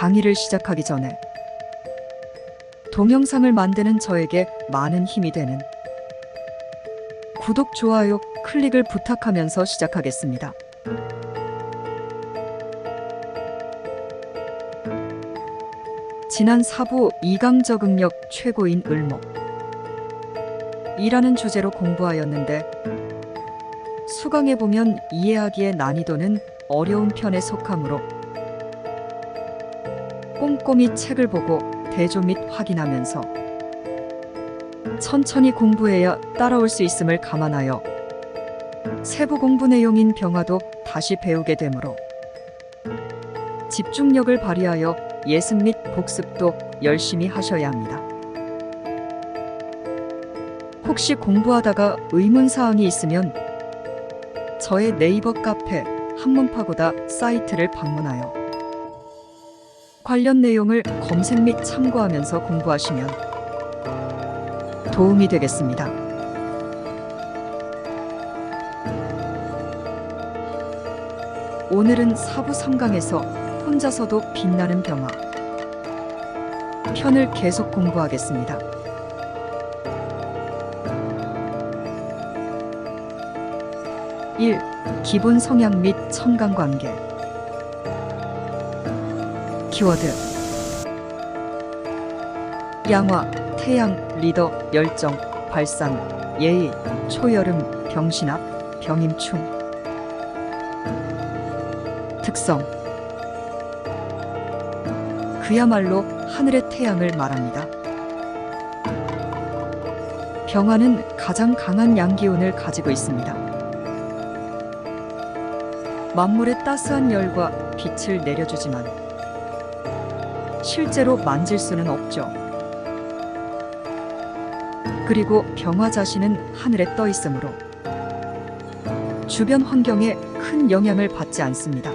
강의를 시작하기 전에 동영상을 만드는 저에게 많은 힘이 되는 구독, 좋아요, 클릭을 부탁하면서 시작하겠습니다. 지난 4부 이강적응력 최고인 을목 이라는 주제로 공부하였는데 수강해보면 이해하기에 난이도는 어려운 편에 속하므로 꼼꼼히 책을 보고 대조 및 확인하면서 천천히 공부해야 따라올 수 있음을 감안하여 세부 공부 내용인 병화도 다시 배우게 되므로 집중력을 발휘하여 예습 및 복습도 열심히 하셔야 합니다. 혹시 공부하다가 의문사항이 있으면 저의 네이버 카페 한문파고다 사이트를 방문하여 관련 내용을 검색 및 참고하면서 공부하시면 도움이 되겠습니다. 오늘은 사부 3강에서 혼자서도 빛나는 병화 편을 계속 공부하겠습니다. 1. 기본 성향 및 천간관계. 키워드 양화, 태양, 리더, 열정, 발산, 예의, 초여름, 병신합, 병임충. 특성 그야말로 하늘의 태양을 말합니다. 병화는 가장 강한 양기운을 가지고 있습니다. 만물의 따스한 열과 빛을 내려주지만 실제로 만질 수는 없죠. 그리고 병화 자신은 하늘에 떠 있으므로 주변 환경에 큰 영향을 받지 않습니다.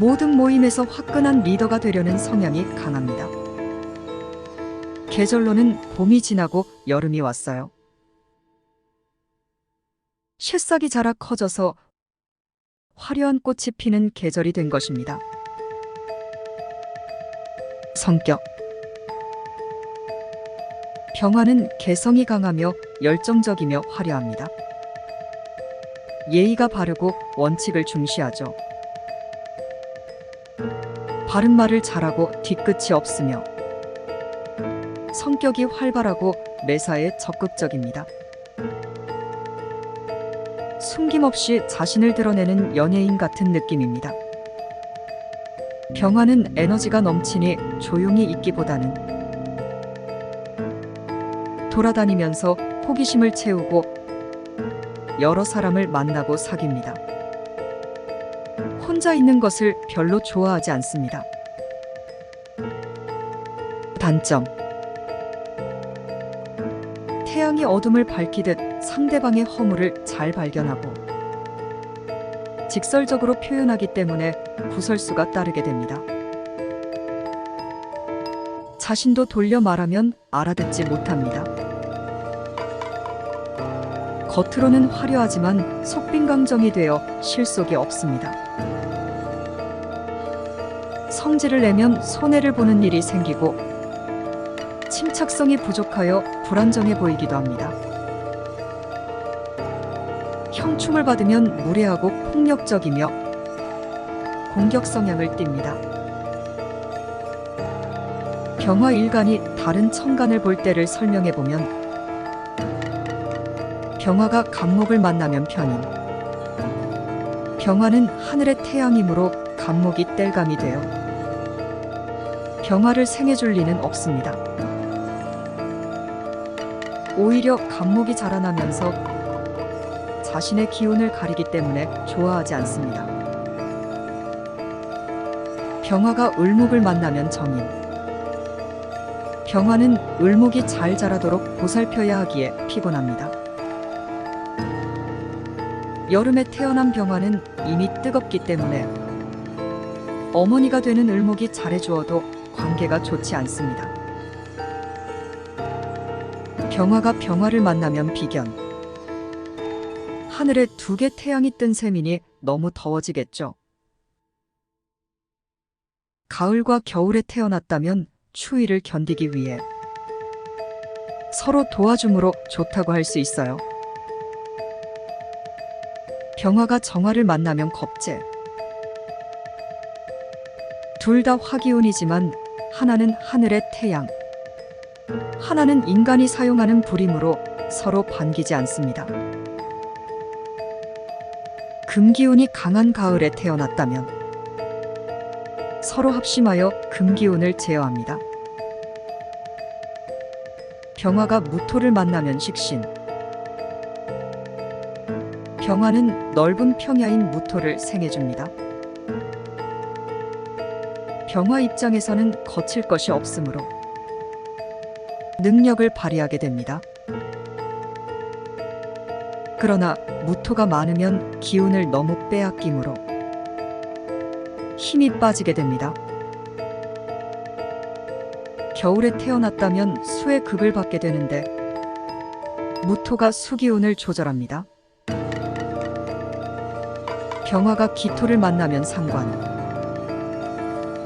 모든 모임에서 화끈한 리더가 되려는 성향이 강합니다. 계절로는 봄이 지나고 여름이 왔어요. 새싹이 자라 커져서 화려한 꽃이 피는 계절이 된 것입니다. 성격 병화는 개성이 강하며 열정적이며 화려합니다. 예의가 바르고 원칙을 중시하죠. 바른 말을 잘하고 뒤끝이 없으며 성격이 활발하고 매사에 적극적입니다. 숨김없이 자신을 드러내는 연예인 같은 느낌입니다. 병화는 에너지가 넘치니 조용히 있기보다는 돌아다니면서 호기심을 채우고 여러 사람을 만나고 사귑니다. 혼자 있는 것을 별로 좋아하지 않습니다. 단점 태양이 어둠을 밝히듯 상대방의 허물을 잘 발견하고 직설적으로 표현하기 때문에 구설수가 따르게 됩니다. 자신도 돌려 말하면 알아듣지 못합니다. 겉으로는 화려하지만 속빈강정이 되어 실속이 없습니다. 성질을 내면 손해를 보는 일이 생기고 침착성이 부족하여 불안정해 보이기도 합니다. 형충을 받으면 무례하고 폭력적이며 공격 성향을 띱니다. 병화 일간이 다른 천간을 볼 때를 설명해보면 병화가 간목을 만나면 편인 병화는 하늘의 태양이므로 간목이 땔감이 되어 병화를 생해줄 리는 없습니다. 오히려 간목이 자라나면서 자신의 기운을 가리기 때문에 좋아하지 않습니다. 병화가 을목을 만나면 정인 병화는 을목이 잘 자라도록 보살펴야 하기에 피곤합니다. 여름에 태어난 병화는 이미 뜨겁기 때문에 어머니가 되는 을목이 잘해주어도 관계가 좋지 않습니다. 병화가 병화를 만나면 비견 하늘에 두 개 태양이 뜬 셈이니 너무 더워지겠죠. 가을과 겨울에 태어났다면 추위를 견디기 위해 서로 도와줌으로 좋다고 할 수 있어요. 병화가 정화를 만나면 겁재. 둘 다 화기운이지만 하나는 하늘의 태양, 하나는 인간이 사용하는 불임으로 서로 반기지 않습니다. 금기운이 강한 가을에 태어났다면 서로 합심하여 금기운을 제어합니다. 병화가 무토를 만나면 식신. 병화는 넓은 평야인 무토를 생해줍니다. 병화 입장에서는 거칠 것이 없으므로 능력을 발휘하게 됩니다. 그러나 무토가 많으면 기운을 너무 빼앗기므로 힘이 빠지게 됩니다. 겨울에 태어났다면 수의 극을 받게 되는데 무토가 수기운을 조절합니다. 병화가 기토를 만나면 상관.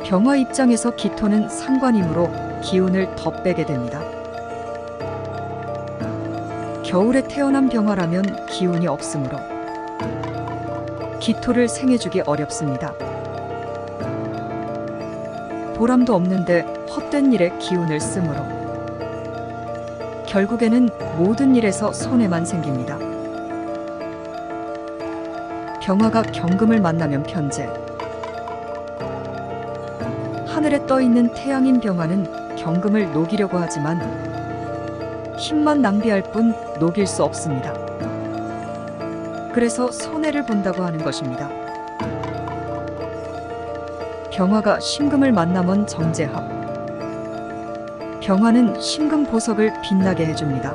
병화 입장에서 기토는 상관이므로 기운을 더 빼게 됩니다. 겨울에 태어난 병화라면 기운이 없으므로 기토를 생해주기 어렵습니다. 보람도 없는데 헛된 일에 기운을 쓰므로 결국에는 모든 일에서 손해만 생깁니다. 병화가 경금을 만나면 편재. 하늘에 떠있는 태양인 병화는 경금을 녹이려고 하지만 힘만 낭비할 뿐 녹일 수 없습니다. 그래서 손해를 본다고 하는 것입니다. 병화가 신금을 만나면 정제합. 병화는 신금 보석을 빛나게 해줍니다.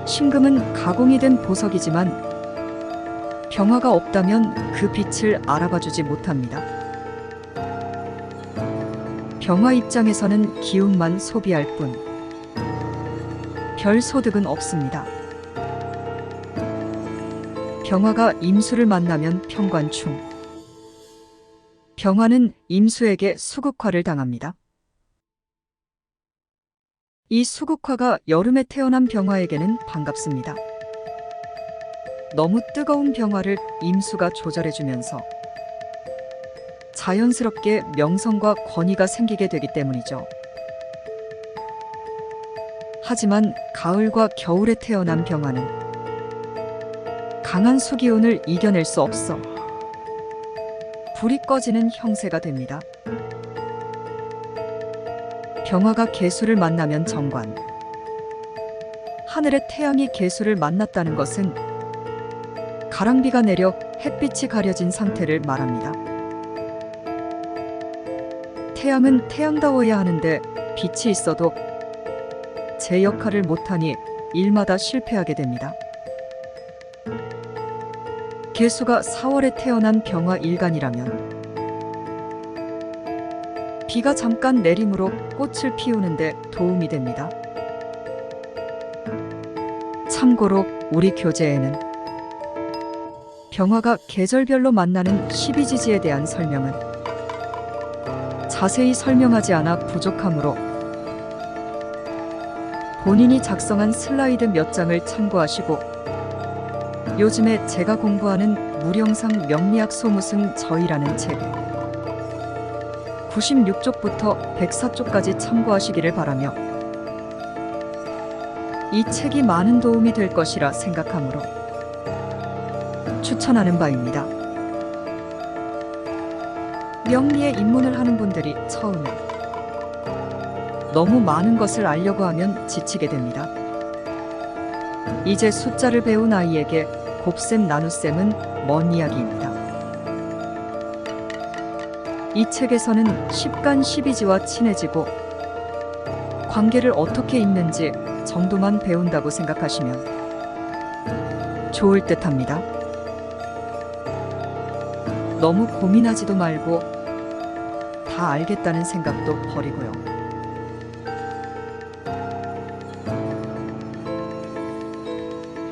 신금은 가공이 된 보석이지만 병화가 없다면 그 빛을 알아봐주지 못합니다. 병화 입장에서는 기운만 소비할 뿐 별 소득은 없습니다. 병화가 임수를 만나면 평관충. 병화는 임수에게 수극화를 당합니다. 이 수극화가 여름에 태어난 병화에게는 반갑습니다. 너무 뜨거운 병화를 임수가 조절해주면서 자연스럽게 명성과 권위가 생기게 되기 때문이죠. 하지만 가을과 겨울에 태어난 병화는 강한 수기운을 이겨낼 수 없어 불이 꺼지는 형세가 됩니다. 병화가 개수를 만나면 정관. 하늘의 태양이 개수를 만났다는 것은 가랑비가 내려 햇빛이 가려진 상태를 말합니다. 태양은 태양다워야 하는데 빛이 있어도 제 역할을 못하니 일마다 실패하게 됩니다. 개수가 4월에 태어난 병화 일간이라면 비가 잠깐 내림으로 꽃을 피우는데 도움이 됩니다. 참고로 우리 교재에는 병화가 계절별로 만나는 12지지에 대한 설명은 자세히 설명하지 않아 부족하므로 본인이 작성한 슬라이드 몇 장을 참고하시고 요즘에 제가 공부하는 무령상 명리학 소무승 저희라는 책에 96쪽부터 104쪽까지 참고하시기를 바라며 이 책이 많은 도움이 될 것이라 생각하므로 추천하는 바입니다. 명리에 입문을 하는 분들이 처음에 너무 많은 것을 알려고 하면 지치게 됩니다. 이제 숫자를 배운 아이에게 곱셈 나눗셈은 먼 이야기입니다. 이 책에서는 10간 12지와 친해지고 관계를 어떻게 잇는지 정도만 배운다고 생각하시면 좋을 듯합니다. 너무 고민하지도 말고 다 알겠다는 생각도 버리고요.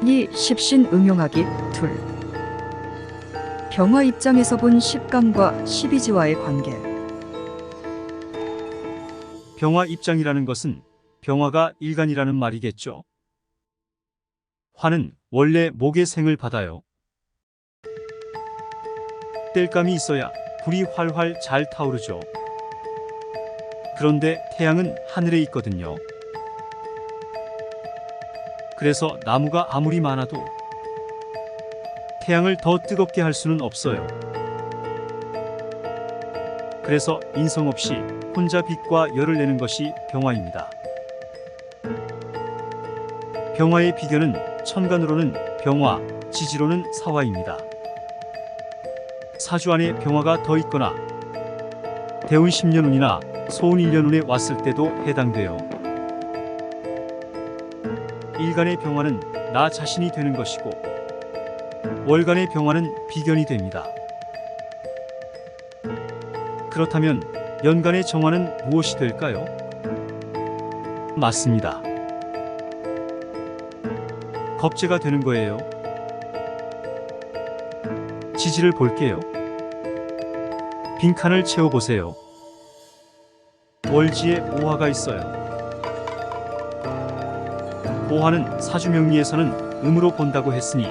이 십신 응용하기 2. 병화 입장에서 본 십간과 십이지와의 관계. 병화 입장이라는 것은 병화가 일간이라는 말이겠죠. 화는 원래 목의 생을 받아요. 땔감이 있어야 불이 활활 잘 타오르죠. 그런데 태양은 하늘에 있거든요. 그래서 나무가 아무리 많아도 태양을 더 뜨겁게 할 수는 없어요. 그래서 인성 없이 혼자 빛과 열을 내는 것이 병화입니다. 병화의 비견은 천간으로는 병화, 지지로는 사화입니다. 사주 안에 병화가 더 있거나 대운 10년운이나 소운 1년운에 왔을 때도 해당돼요. 일간의 병화는 나 자신이 되는 것이고 월간의 병화는 비견이 됩니다. 그렇다면 연간의 정화는 무엇이 될까요? 맞습니다. 겁재가 되는 거예요. 지지를 볼게요. 빈칸을 채워보세요. 월지에 오화가 있어요. 오화는 사주명리에서는 음으로 본다고 했으니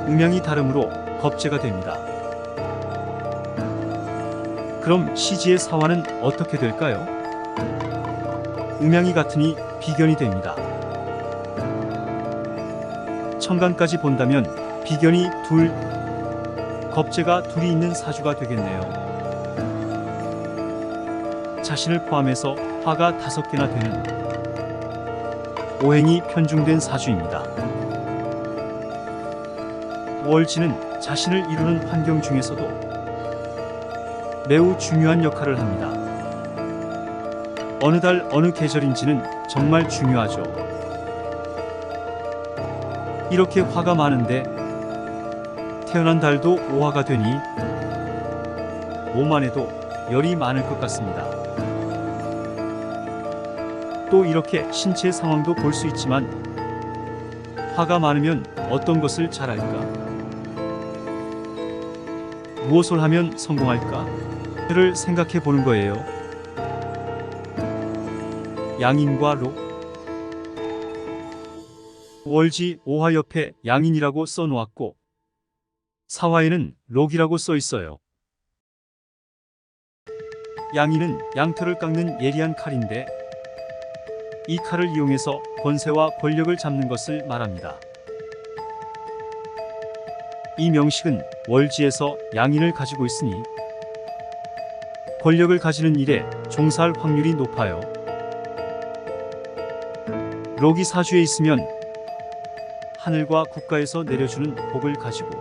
음양이 다르므로 겁재가 됩니다. 그럼 시지의 사화는 어떻게 될까요? 음양이 같으니 비견이 됩니다. 천간까지 본다면 비견이 둘, 겁재가 둘이 있는 사주가 되겠네요. 자신을 포함해서 화가 5개나 되는 오행이 편중된 사주입니다. 월지는 자신을 이루는 환경 중에서도 매우 중요한 역할을 합니다. 어느 달 어느 계절인지는 정말 중요하죠. 이렇게 화가 많은데 태어난 달도 오화가 되니 몸 안에도 열이 많을 것 같습니다. 또 이렇게 신체 상황도 볼 수 있지만 화가 많으면 어떤 것을 잘할까? 무엇을 하면 성공할까? 를 생각해 보는 거예요. 양인과 록. 월지 오화 옆에 양인이라고 써놓았고 사화에는 록이라고 써 있어요. 양인은 양털을 깎는 예리한 칼인데 이 칼을 이용해서 권세와 권력을 잡는 것을 말합니다. 이 명식은 월지에서 양인을 가지고 있으니 권력을 가지는 일에 종사할 확률이 높아요. 록이 사주에 있으면 하늘과 국가에서 내려주는 복을 가지고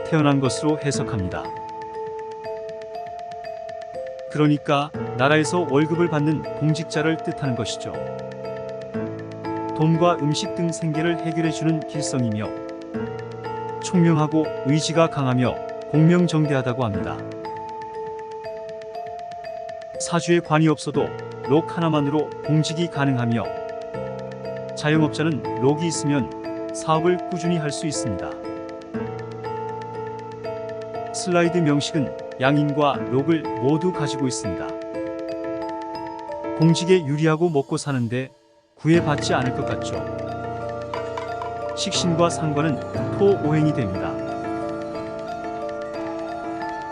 태어난 것으로 해석합니다. 그러니까 나라에서 월급을 받는 공직자를 뜻하는 것이죠. 돈과 음식 등 생계를 해결해주는 길성이며 총명하고 의지가 강하며 공명정대하다고 합니다. 사주에 관이 없어도 록 하나만으로 공직이 가능하며 자영업자는 록이 있으면 사업을 꾸준히 할 수 있습니다. 슬라이드 명식은 양인과 록을 모두 가지고 있습니다. 공직에 유리하고 먹고 사는데 구애받지 않을 것 같죠. 식신과 상관은 토오행이 됩니다.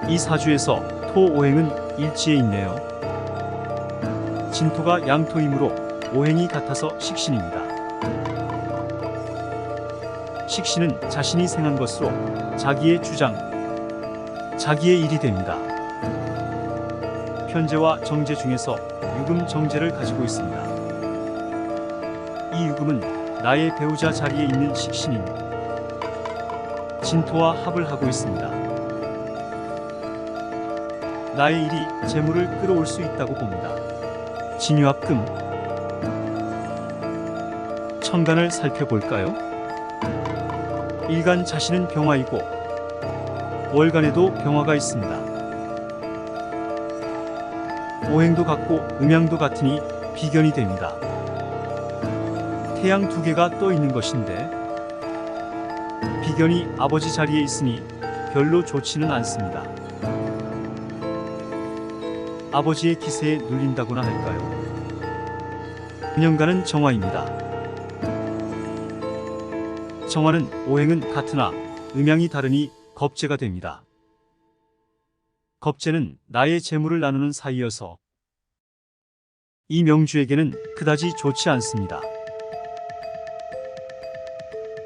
이 사주에서 토오행은 일지에 있네요. 진토가 양토이므로 오행이 같아서 식신입니다. 식신은 자신이 생한 것으로 자기의 주장, 자기의 일이 됩니다. 편재와 정재 중에서 유금 정재를 가지고 있습니다. 이 유금은 나의 배우자 자리에 있는 식신인 진토와 합을 하고 있습니다. 나의 일이 재물을 끌어올 수 있다고 봅니다. 진유합금. 천간을 살펴볼까요? 일간 자신은 병화이고 월간에도 병화가 있습니다. 오행도 같고 음양도 같으니 비견이 됩니다. 태양 2개가 떠 있는 것인데 비견 비견이 아버지 자리에 있으니 별로 좋지는 않습니다. 아버지의 기세에 눌린다고나 할까요? 은영가는 정화입니다. 정화는 오행은 같으나 음양이 다르니 겁재가 됩니다. 겁재는 나의 재물을 나누는 사이여서 이 명주에게는 그다지 좋지 않습니다.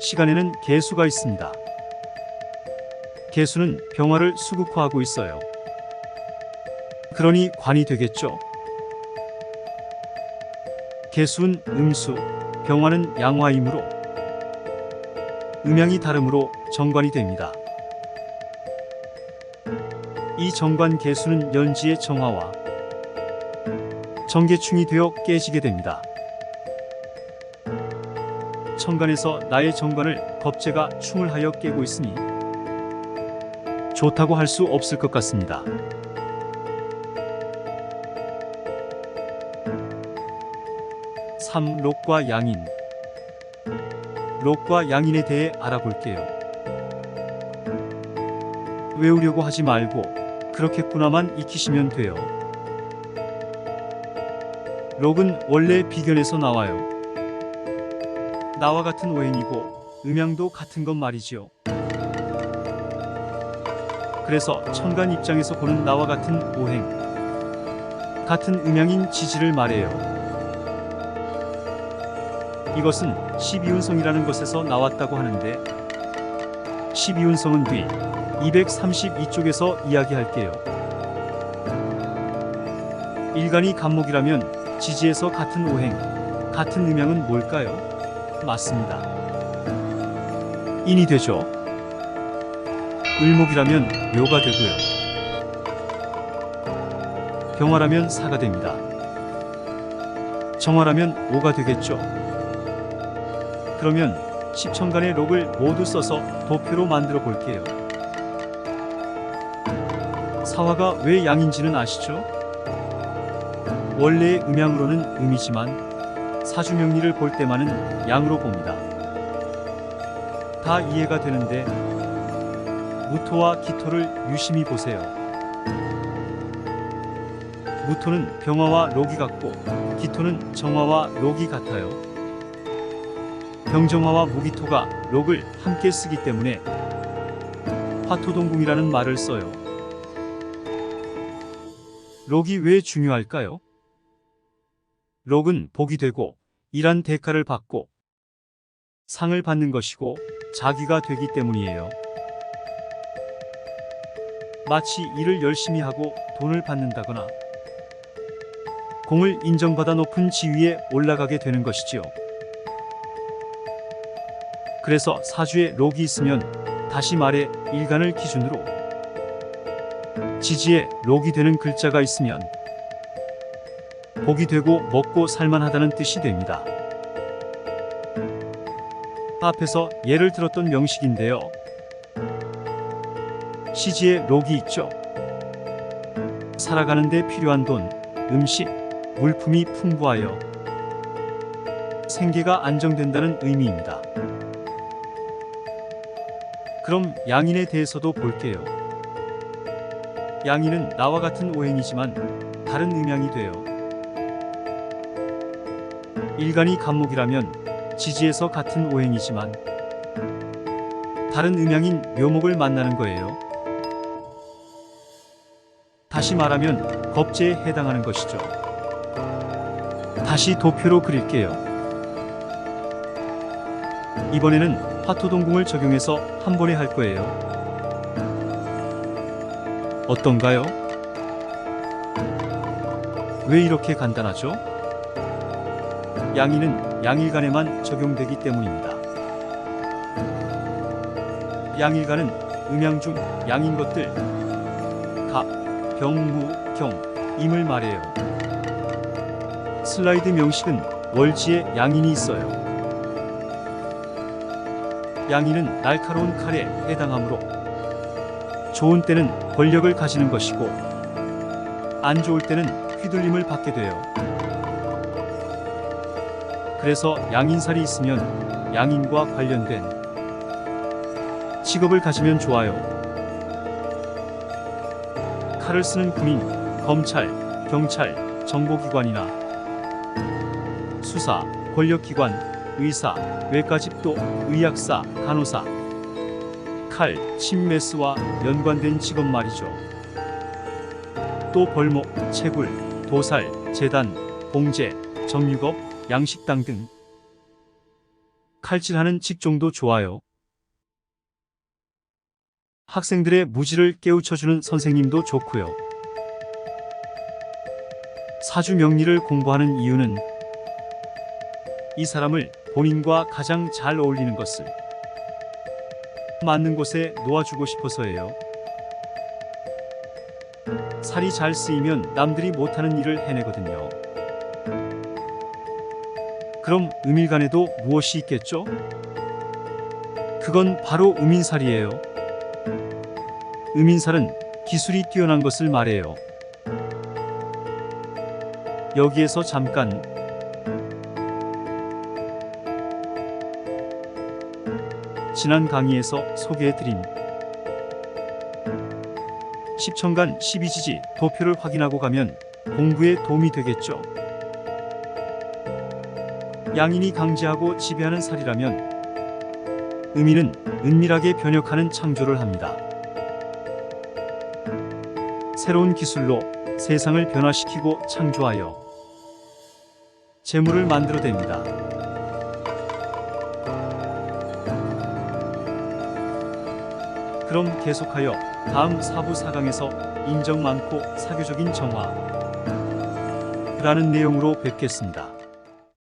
시간에는 개수가 있습니다. 개수는 병화를 수국화하고 있어요. 그러니 관이 되겠죠. 개수는 음수, 병화는 양화이므로 음양이 다르므로 정관이 됩니다. 이 정관 개수는 연지의 정화와 정계충이 되어 깨지게 됩니다. 천간에서 나의 정관을 겁재가 충을 하여 깨고 있으니 좋다고 할 수 없을 것 같습니다. 3. 록과 양인. 록과 양인에 대해 알아볼게요. 외우려고 하지 말고 그렇겠구나만 익히시면 돼요. 록은 원래 비견에서 나와요. 나와 같은 오행이고 음양도 같은 것 말이지요. 그래서 천간 입장에서 보는 나와 같은 오행, 같은 음양인 지지를 말해요. 이것은 12운성이라는 것에서 나왔다고 하는데 12운성은 뒤 232쪽에서 이야기할게요. 일간이 간목이라면 지지에서 같은 오행, 같은 음양은 뭘까요? 맞습니다. 인이 되죠. 을목이라면 묘가 되고요. 병화라면 사가 됩니다. 정화라면 오가 되겠죠. 그러면 십천간의 록을 모두 써서 도표로 만들어 볼게요. 사화가 왜 양인지는 아시죠? 원래의 음양으로는 음이지만 사주명리를 볼 때만은 양으로 봅니다. 다 이해가 되는데 무토와 기토를 유심히 보세요. 무토는 병화와 록이 같고 기토는 정화와 록이 같아요. 병정화와 무기토가 록을 함께 쓰기 때문에 화토동궁이라는 말을 써요. 록이 왜 중요할까요? 록은 복이 되고 일한 대가를 받고 상을 받는 것이고 자기가 되기 때문이에요. 마치 일을 열심히 하고 돈을 받는다거나 공을 인정받아 높은 지위에 올라가게 되는 것이지요. 그래서 사주에 록이 있으면 다시 말해 일간을 기준으로 지지에 록이 되는 글자가 있으면 복이 되고 먹고 살만하다는 뜻이 됩니다. 앞에서 예를 들었던 명식인데요. 시지에 록이 있죠. 살아가는 데 필요한 돈, 음식, 물품이 풍부하여 생계가 안정된다는 의미입니다. 그럼 양인에 대해서도 볼게요. 양인은 나와 같은 오행이지만 다른 음양이 돼요. 일간이 간목이라면 지지에서 같은 오행이지만 다른 음양인 묘목을 만나는 거예요. 다시 말하면 겁재에 해당하는 것이죠. 다시 도표로 그릴게요. 이번에는 화토동궁을 적용해서 한 번에 할 거예요. 어떤가요? 왜 이렇게 간단하죠? 양인은 양일간에만 적용되기 때문입니다. 양일간은 음양 중 양인 것들 갑, 병, 무, 경, 임을 말해요. 슬라이드 명식은 월지에 양인이 있어요. 양인은 날카로운 칼에 해당하므로 좋은 때는 권력을 가지는 것이고 안 좋을 때는 휘둘림을 받게 돼요. 그래서 양인살이 있으면 양인과 관련된 직업을 가지면 좋아요. 칼을 쓰는 군인, 검찰, 경찰, 정보기관이나 수사, 권력기관, 의사, 외과집도, 의학사, 간호사, 칼, 침매스와 연관된 직업 말이죠. 또 벌목, 채굴, 도살, 재단, 봉제, 정육업, 양식당 등 칼질하는 직종도 좋아요. 학생들의 무지를 깨우쳐주는 선생님도 좋고요. 사주 명리를 공부하는 이유는 이 사람을 본인과 가장 잘 어울리는 것을 맞는 곳에 놓아주고 싶어서예요. 살이 잘 쓰이면 남들이 못하는 일을 해내거든요. 그럼 음일간에도 무엇이 있겠죠? 그건 바로 음인살이에요. 음인살은 기술이 뛰어난 것을 말해요. 여기에서 잠깐 지난 강의에서 소개해드린 10천간 12지지 도표를 확인하고 가면 공부에 도움이 되겠죠. 양인이 강제하고 지배하는 살이라면 음인은 은밀하게 변혁하는 창조를 합니다. 새로운 기술로 세상을 변화시키고 창조하여 재물을 만들어냅니다. 그럼 계속하여 다음 4부 4강에서 인정 많고 사교적인 정화라는 내용으로 뵙겠습니다.